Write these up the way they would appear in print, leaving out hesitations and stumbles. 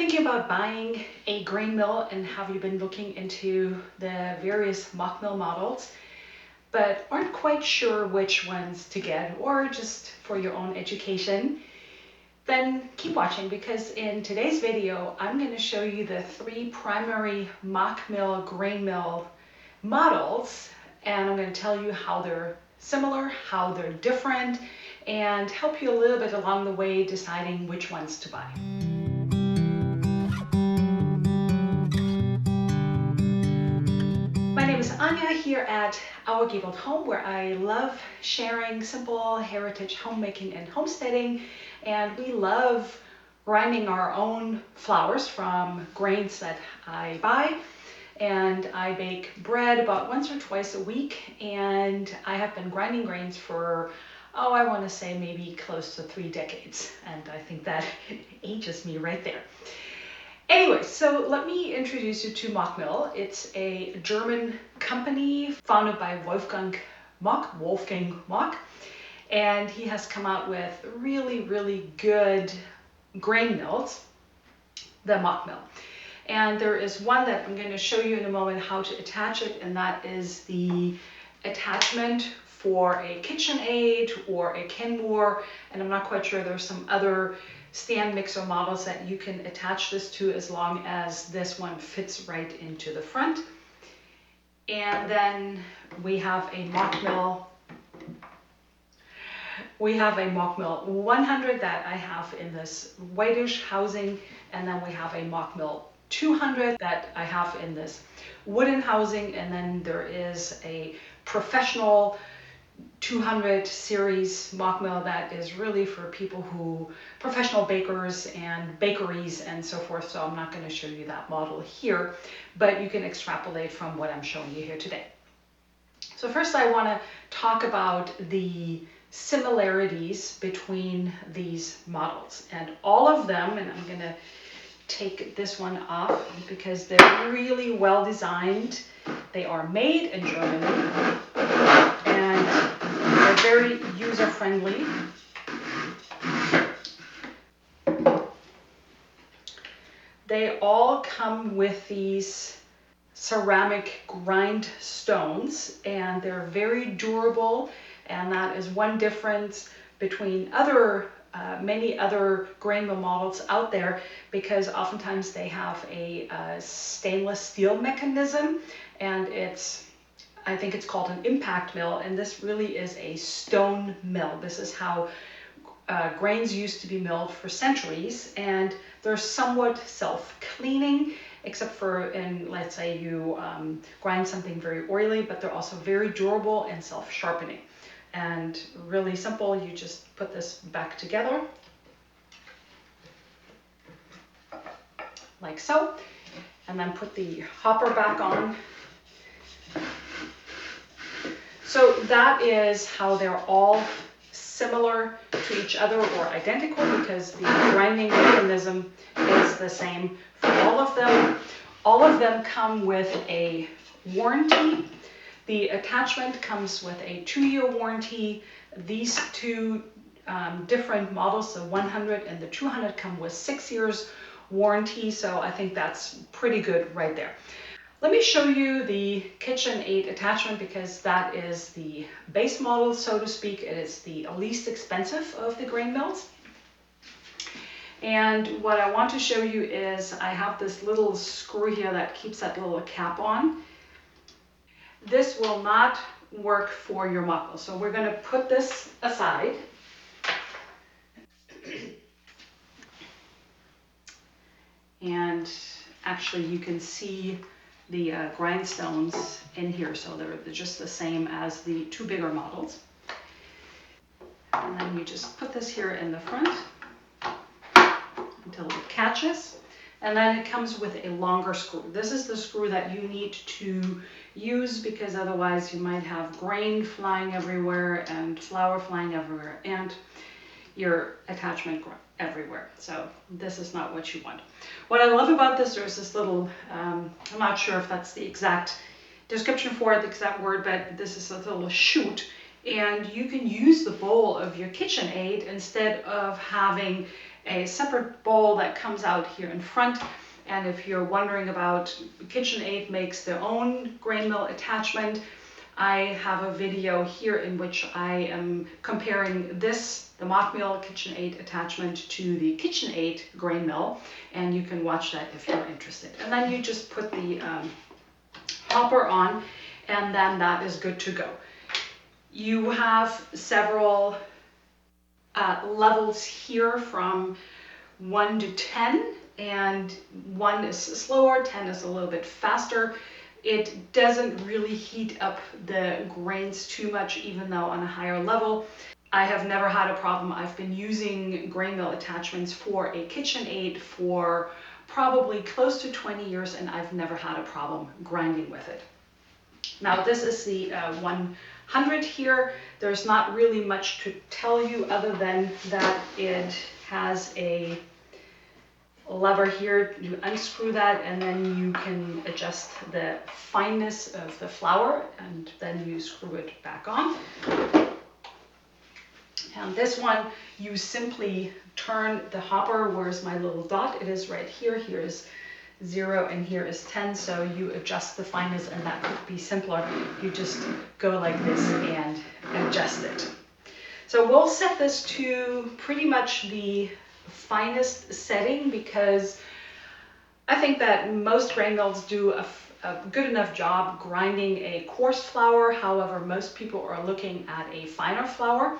thinking about buying a grain mill, and have you been looking into the various Mockmill models, but aren't quite sure which ones to get, or just for your own education, then keep watching, because in today's video, I'm going to show you the 3 primary Mockmill grain mill models, and I'm going to tell you how they're similar, how they're different, and help you a little bit along the way deciding which ones to buy. My name is Anya here at Our Gabled Home, where I love sharing simple heritage homemaking and homesteading, and we love grinding our own flours from grains that I buy. And I bake bread about once or twice a week, and I have been grinding grains for, I want to say maybe close to 3 decades, and I think that ages me right there. Anyway, so let me introduce you to Mockmill. It's a German company founded by Wolfgang Mock, and he has come out with really good grain mills, the Mockmill. And there is one that I'm going to show you in a moment how to attach it, and that is the attachment for a Kitchenaid or a Kenmore, and I'm not quite sure, there's some other stand mixer models that you can attach this to, as long as this one fits right into the front. And then we have a Mockmill 100 that I have in this whitish housing, and then we have a Mockmill 200 that I have in this wooden housing, and then there is a professional 200 series Mockmill that is really for people professional bakers and bakeries and so forth. So I'm not going to show you that model here, but you can extrapolate from what I'm showing you here today. So first I want to talk about the similarities between these models, and all of them, and I'm going to take this one off because they're really well designed. They are made in Germany, and they're very user-friendly. They all come with these ceramic grindstones, and they're very durable, and that is one difference between many other grain mill models out there, because oftentimes they have a stainless steel mechanism, and I think it's called an impact mill, and this really is a stone mill. This is how grains used to be milled for centuries, and they're somewhat self-cleaning, except for let's say you grind something very oily, but they're also very durable and self-sharpening. And really simple, you just put this back together like so, and then put the hopper back on. So that is how they're all similar to each other, or identical, because the grinding mechanism is the same for all of them. All of them come with a warranty. The attachment comes with a 2-year warranty. These two different models, the 100 and the 200, come with 6 years warranty, so I think that's pretty good right there. Let me show you the Kitchenaid attachment, because that is the base model, so to speak. It is the least expensive of the grain mills. And what I want to show you is I have this little screw here that keeps that little cap on. This will not work for your Mockmill, so we're going to put this aside. And actually you can see the grindstones in here, so they're just the same as the 2 bigger models. And then you just put this here in the front until it catches, and then it comes with a longer screw. This is the screw that you need to use, because otherwise you might have grain flying everywhere and flour flying everywhere and your attachment everywhere. So this is not what you want. What I love about this, there's this little, I'm not sure if that's the exact description for it, the exact word, but this is a little chute, and you can use the bowl of your Kitchenaid instead of having a separate bowl that comes out here in front. And if you're wondering about, KitchenAid makes their own grain mill attachment. I have a video here in which I am comparing this, the Mockmill KitchenaId attachment, to the KitchenAid grain mill, and you can watch that if you're interested. And then you just put the hopper on, and then that is good to go. You have several levels here from 1 to 10, and 1 is slower, 10 is a little bit faster. It doesn't really heat up the grains too much, even though on a higher level. I have never had a problem. I've been using grain mill attachments for a KitchenAid for probably close to 20 years, and I've never had a problem grinding with it. Now this is the 100 here. There's not really much to tell you other than that it has a lever here. You unscrew that, and then you can adjust the fineness of the flour, and then you screw it back on. And this one, you simply turn the hopper. Where's my little dot? It is right here. Here is 0 and here is 10. So you adjust the fineness, and that could be simpler. You just go like this and adjust it. So we'll set this to pretty much the finest setting, because I think that most grain mills do a good enough job grinding a coarse flour. However, most people are looking at a finer flour,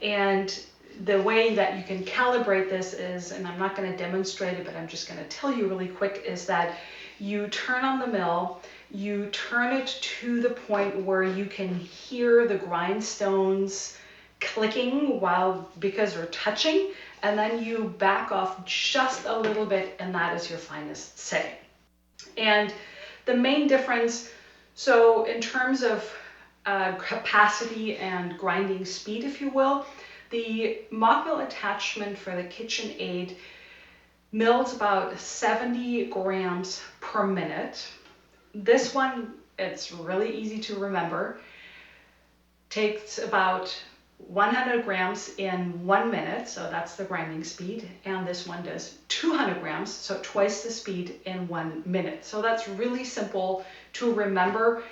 and the way that you can calibrate this is, and I'm not going to demonstrate it, but I'm just going to tell you really quick, is that you turn on the mill, you turn it to the point where you can hear the grindstones clicking because they're touching, and then you back off just a little bit, and that is your finest setting. And the main difference, so in terms of capacity and grinding speed, if you will, the Mockmill attachment for the KitchenaId mills about 70 grams per minute. This one, it's really easy to remember, takes about 100 grams in 1 minute, so that's the grinding speed, and this one does 200 grams, so twice the speed in 1 minute. So that's really simple to remember.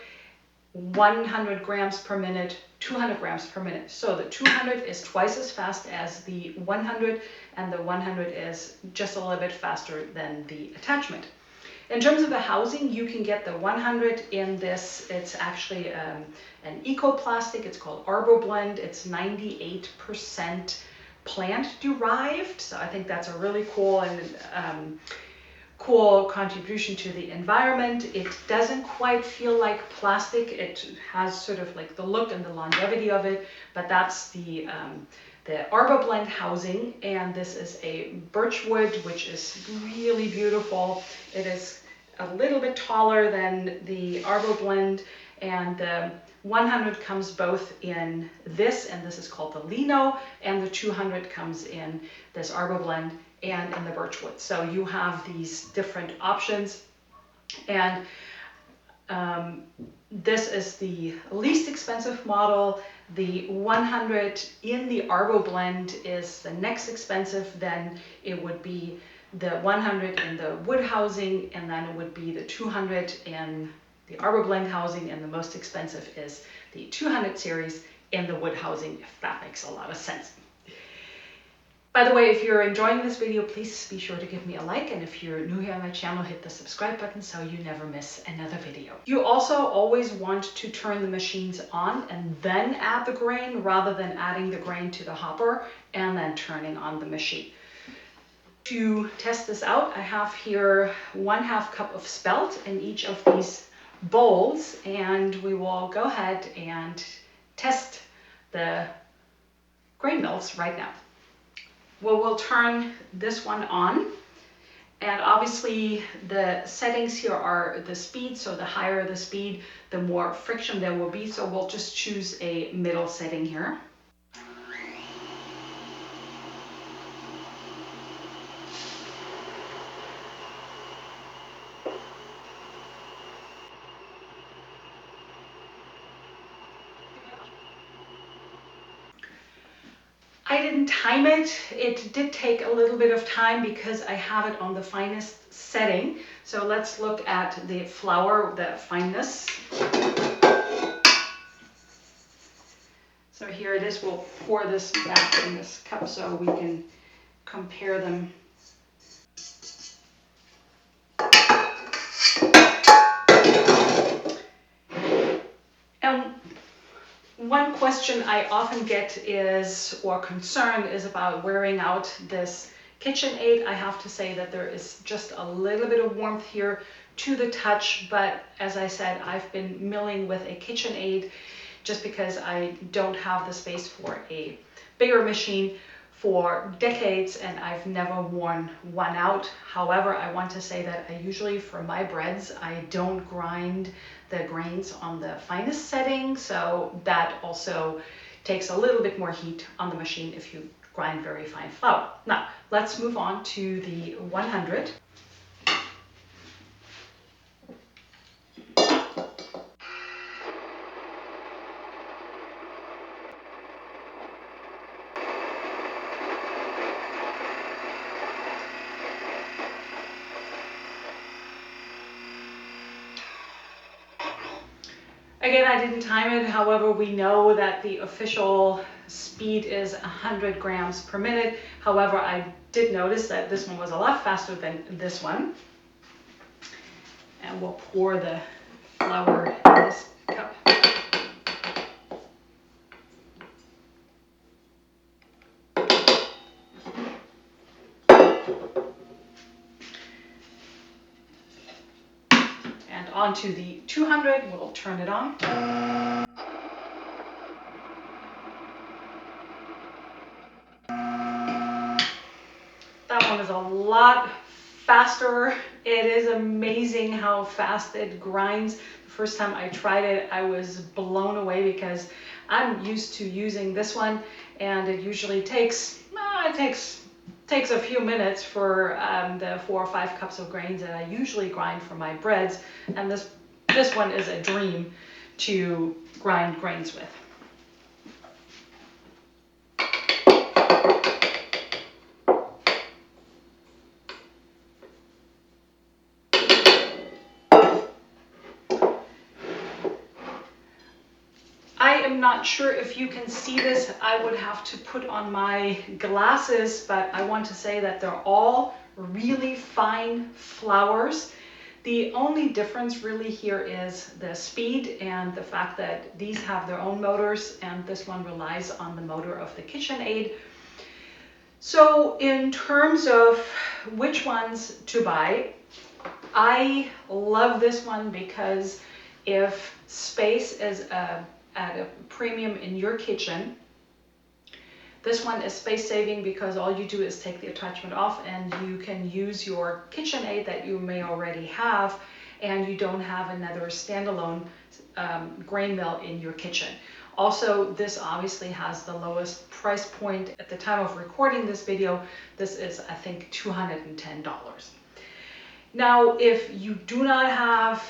100 grams per minute, 200 grams per minute. So the 200 is twice as fast as the 100, and the 100 is just a little bit faster than the attachment. In terms of the housing, you can get the 100 in this. It's actually an eco-plastic. It's called ArborBlend. It's 98% plant derived. So I think that's a really cool and cool contribution to the environment. It doesn't quite feel like plastic. It has sort of like the look and the longevity of it, but that's the ArborBlend housing, and this is a birchwood, which is really beautiful. It is a little bit taller than the ArborBlend, and the 100 comes both in this, and this is called the Lino, and the 200 comes in this ArborBlend and in the birchwood. So you have these different options, and this is the least expensive model. The 100 in the ArborBlend is the next expensive. Then it would be the 100 in the wood housing, and then it would be the 200 in the ArborBlend housing, and the most expensive is the 200 series in the wood housing, if that makes a lot of sense. By the way, if you're enjoying this video, please be sure to give me a like, and if you're new here on my channel, hit the subscribe button so you never miss another video. You also always want to turn the machines on and then add the grain, rather than adding the grain to the hopper and then turning on the machine. To test this out, I have here 1/2 cup of spelt in each of these bowls, and we will go ahead and test the grain mills right now. Well, we'll turn this one on, and obviously the settings here are the speed, so the higher the speed, the more friction there will be, so we'll just choose a middle setting here. I didn't time it. It did take a little bit of time because I have it on the finest setting. So let's look at the flour, the fineness. So here it is. We'll pour this back in this cup so we can compare them. And one question I often get is, or concern is about wearing out this Kitchenaid. I have to say that there is just a little bit of warmth here to the touch, but as I said, I've been milling with a Kitchenaid just because I don't have the space for a bigger machine for decades, and I've never worn one out. However, I want to say that I usually, for my breads, I don't grind the grains on the finest setting, so that also takes a little bit more heat on the machine if you grind very fine flour. Now, let's move on to the 100. Again, I didn't time it. However, we know that the official speed is 100 grams per minute. However, I did notice that this one was a lot faster than this one. And we'll pour the flour in this cup. And onto the 200, we'll turn it on. That one is a lot faster. It is amazing how fast it grinds. The first time I tried it, I was blown away because I'm used to using this one, and it usually takes a few minutes for the 4 or 5 cups of grains that I usually grind for my breads, and this one is a dream to grind grains with. I am not sure if you can see this. I would have to put on my glasses, but I want to say that they're all really fine flours. The only difference really here is the speed and the fact that these have their own motors and this one relies on the motor of the Kitchenaid. So in terms of which ones to buy, I love this one because if space is at a premium in your kitchen, this one is space saving because all you do is take the attachment off and you can use your Kitchenaid that you may already have, and you don't have another standalone grain mill in your kitchen. Also, this obviously has the lowest price point. At the time of recording this video, this is, I think, $210. Now, if you do not have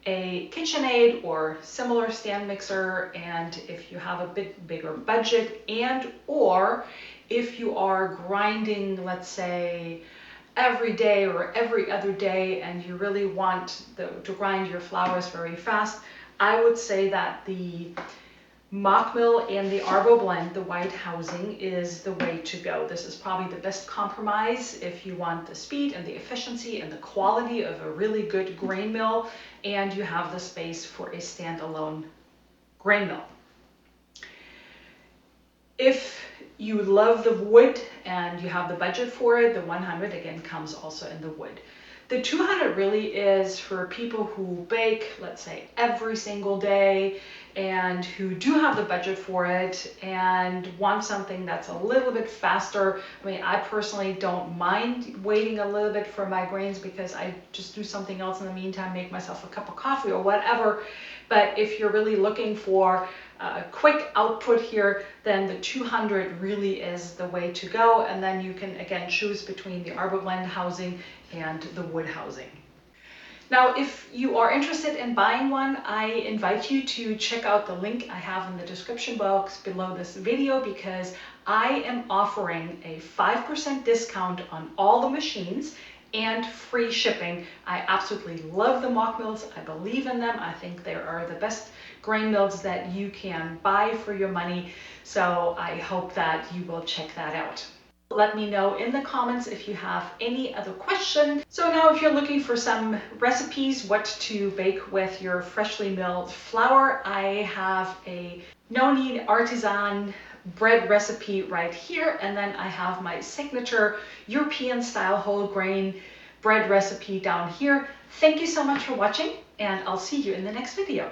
a Kitchenaid or similar stand mixer, and if you have a bit bigger budget, and or if you are grinding, let's say, every day or every other day, and you really want to grind your flours very fast, I would say that the Mockmill and the Arbo blend, the white housing, is the way to go. This is probably the best compromise if you want the speed and the efficiency and the quality of a really good grain mill, and you have the space for a standalone grain mill. If you love the wood and you have the budget for it, the 100 again comes also in the wood. The 200 really is for people who bake, let's say, every single day, and who do have the budget for it and want something that's a little bit faster. I mean, I personally don't mind waiting a little bit for my grains because I just do something else in the meantime, make myself a cup of coffee or whatever. But if you're really looking for a quick output here, then the 200 really is the way to go. And then you can again choose between the Arbo blend housing and the wood housing. Now, if you are interested in buying one, I invite you to check out the link I have in the description box below this video, because I am offering a 5% discount on all the machines and free shipping. I absolutely love the Mockmills. I believe in them. I think they are the best grain mills that you can buy for your money. So I hope that you will check that out. Let me know in the comments if you have any other questions. So now if you're looking for some recipes, what to bake with your freshly milled flour, I have a no-knead artisan bread recipe right here. And then I have my signature European style whole grain bread recipe down here. Thank you so much for watching, and I'll see you in the next video.